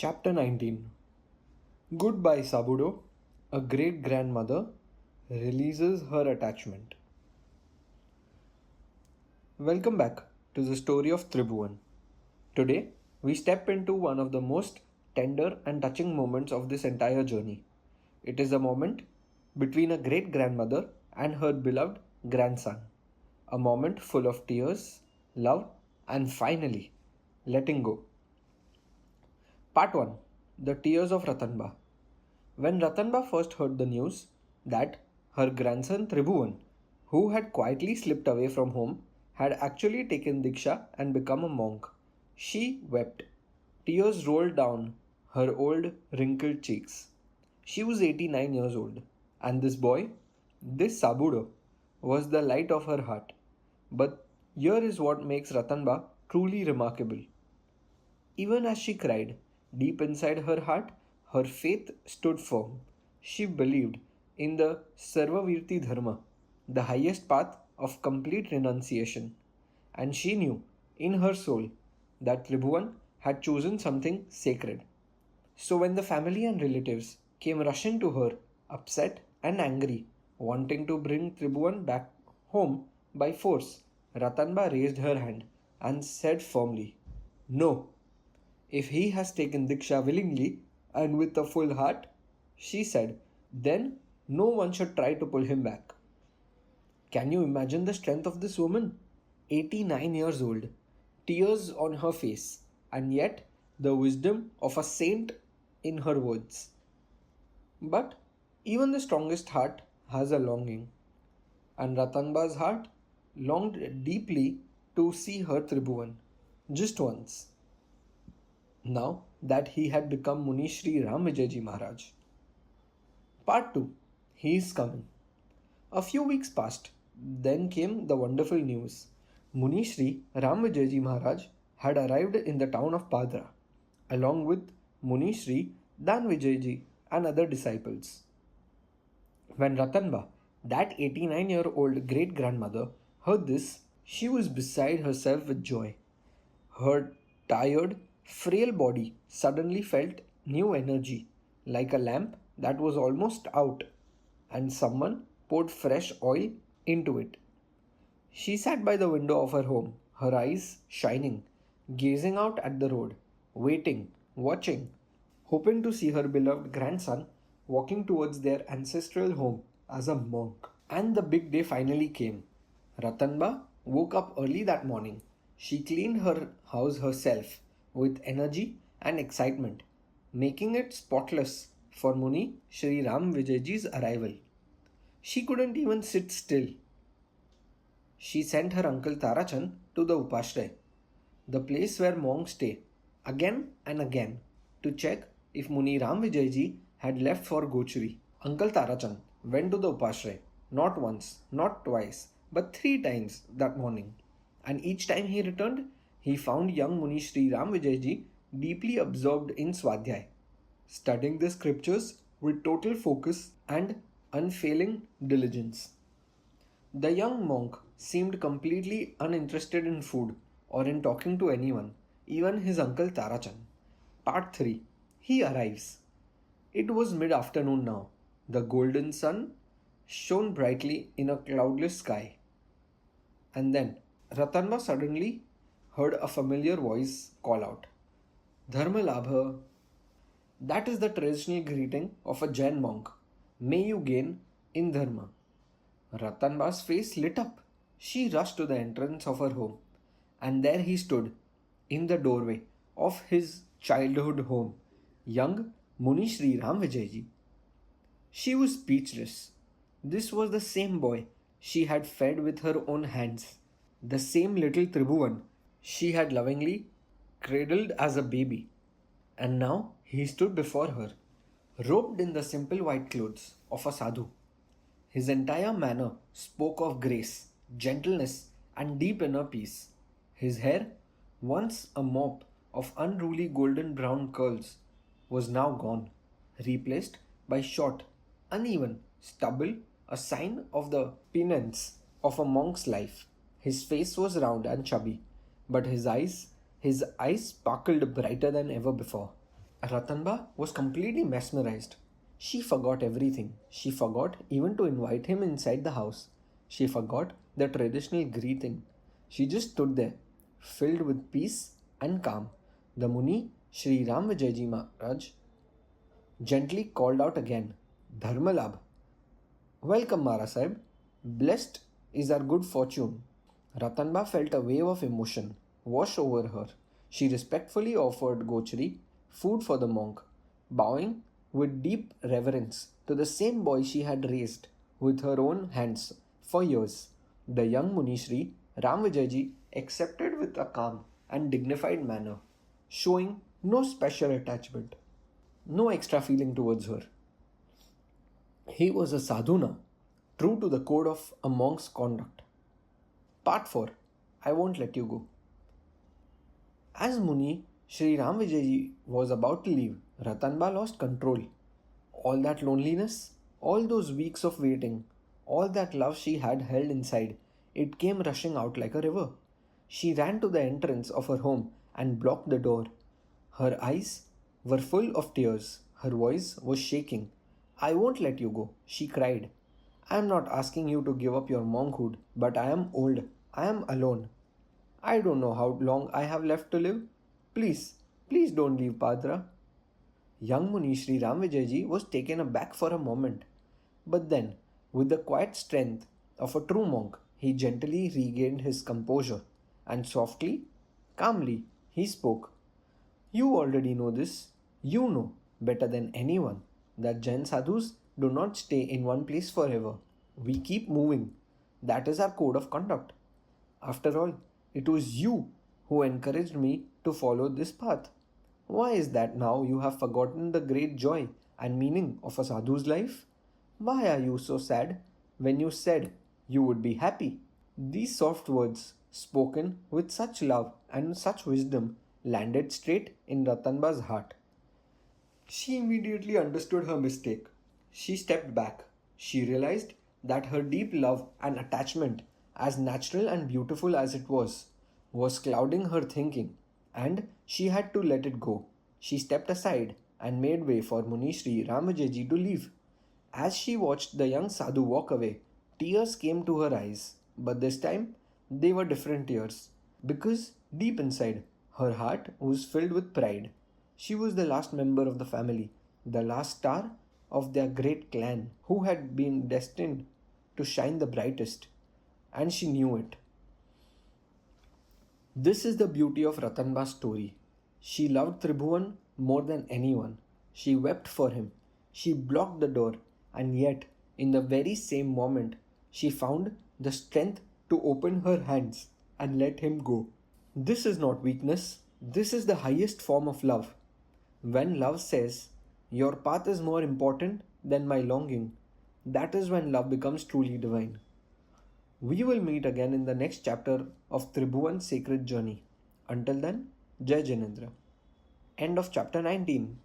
Chapter 19. Goodbye, Sabudo. A great grandmother releases her attachment. Welcome back to the story of Tribhuvan. Today, we step into one of the most tender and touching moments of this entire journey. It is a moment between a great grandmother and her beloved grandson. A moment full of tears, love, and finally, letting go. Part 1. The Tears of Ratanba. When Ratanba first heard the news that her grandson Tribhuvan, who had quietly slipped away from home, had actually taken diksha and become a monk, she wept. Tears rolled down her old wrinkled cheeks. She was 89 years old, and this boy, this Sabudo, was the light of her heart. But here is what makes Ratanba truly remarkable. Even as she cried, deep inside her heart, her faith stood firm. She believed in the Sarvavirti Dharma, the highest path of complete renunciation. And she knew in her soul that Tribhuvan had chosen something sacred. So when the family and relatives came rushing to her, upset and angry, wanting to bring Tribhuvan back home by force, Ratanba raised her hand and said firmly, "No, if he has taken Diksha willingly and with a full heart," she said, "then no one should try to pull him back." Can you imagine the strength of this woman? 89 years old, tears on her face, and yet the wisdom of a saint in her words. But even the strongest heart has a longing, and Ratanba's heart longed deeply to see her Tribhuvan just once, now that he had become Muni Shri Ramvijayji Maharaj. Part 2. He is coming. A few weeks passed. Then came the wonderful news. Muni Shri Ramvijayji Maharaj had arrived in the town of Padra, along with Muni Shri Danvijayji and other disciples. When Ratanba, that 89-year-old great-grandmother, heard this, she was beside herself with joy. Her tired, frail body suddenly felt new energy, like a lamp that was almost out, and someone poured fresh oil into it. She sat by the window of her home, her eyes shining, gazing out at the road, waiting, watching, hoping to see her beloved grandson walking towards their ancestral home as a monk. And the big day finally came. Ratanba woke up early that morning. She cleaned her house herself with energy and excitement, making it spotless for Muni Shri Ramvijayji's arrival. She couldn't even sit still. She sent her uncle Tarachan to the Upashray, the place where monks stay, again and again to check if Muni Ramvijayji had left for Gochuri. Uncle Tarachan went to the Upashray not once, not twice, but 3 times that morning. And each time he returned, he found young Muni Shri Ramvijayji deeply absorbed in Swadhyay, studying the scriptures with total focus and unfailing diligence. The young monk seemed completely uninterested in food or in talking to anyone, even his uncle Tarachan. Part 3. He arrives. It was mid-afternoon now. The golden sun shone brightly in a cloudless sky. And then Ratanba suddenly heard a familiar voice call out, "Dharma Labha." That is the traditional greeting of a Jain monk. May you gain in Dharma. Ratanba's face lit up. She rushed to the entrance of her home, and there he stood, in the doorway of his childhood home, young Muni Shri Ramvijayji. She was speechless. This was the same boy she had fed with her own hands, the same little Tribhuvan she had lovingly cradled as a baby. And now he stood before her, robed in the simple white clothes of a sadhu. His entire manner spoke of grace, gentleness, and deep inner peace. His hair, once a mop of unruly golden brown curls, was now gone, replaced by short, uneven stubble, a sign of the penance of a monk's life. His face was round and chubby, but his eyes sparkled brighter than ever before. Ratanba was completely mesmerized. She forgot everything. She forgot even to invite him inside the house. She forgot the traditional greeting. She just stood there, filled with peace and calm. The Muni Shri Ramvijayji Maharaj gently called out again, Dharmalabh. Welcome, Mara Sahib. Blessed is our good fortune. Ratanba felt a wave of emotion wash over her. She respectfully offered Gochri food for the monk, bowing with deep reverence to the same boy she had raised with her own hands for years. The young Munishri Ramvijayji accepted with a calm and dignified manner, showing no special attachment, no extra feeling towards her. He was a sadhuna, true to the code of a monk's conduct. Part 4. I won't let you go. As Muni Shri Ramvijayji was about to leave, Ratanba lost control. All that loneliness, all those weeks of waiting, all that love she had held inside, it came rushing out like a river. She ran to the entrance of her home and blocked the door. Her eyes were full of tears. Her voice was shaking. I won't let you go, she cried. I am not asking you to give up your monkhood, but I am old. I am alone. I don't know how long I have left to live. Please, please don't leave, Padra. Young Muni Shri Ramvijayji was taken aback for a moment. But then, with the quiet strength of a true monk, he gently regained his composure and softly, calmly, he spoke. You already know this. You know better than anyone that Jain sadhus do not stay in one place forever. We keep moving. That is our code of conduct. After all, it was you who encouraged me to follow this path. Why is that now you have forgotten the great joy and meaning of a sadhu's life? Why are you so sad when you said you would be happy? These soft words, spoken with such love and such wisdom, landed straight in Ratanba's heart. She immediately understood her mistake. She stepped back. She realized that her deep love and attachment, as natural and beautiful as it was clouding her thinking, and she had to let it go. She stepped aside and made way for Muni Shri Ramvijayji to leave. As she watched the young sadhu walk away, tears came to her eyes, but this time they were different tears, because deep inside, her heart was filled with pride. She was the last member of the family, the last star of their great clan, who had been destined to shine the brightest, and she knew it. This is the beauty of Ratanba's story. She loved Tribhuvan more than anyone. She wept for him. She blocked the door, and yet, in the very same moment, she found the strength to open her hands and let him go. This is not weakness, this is the highest form of love. When love says, your path is more important than my longing, that is when love becomes truly divine. We will meet again in the next chapter of Tribhuvan's sacred journey. Until then, Jai Jinendra. End of chapter 19.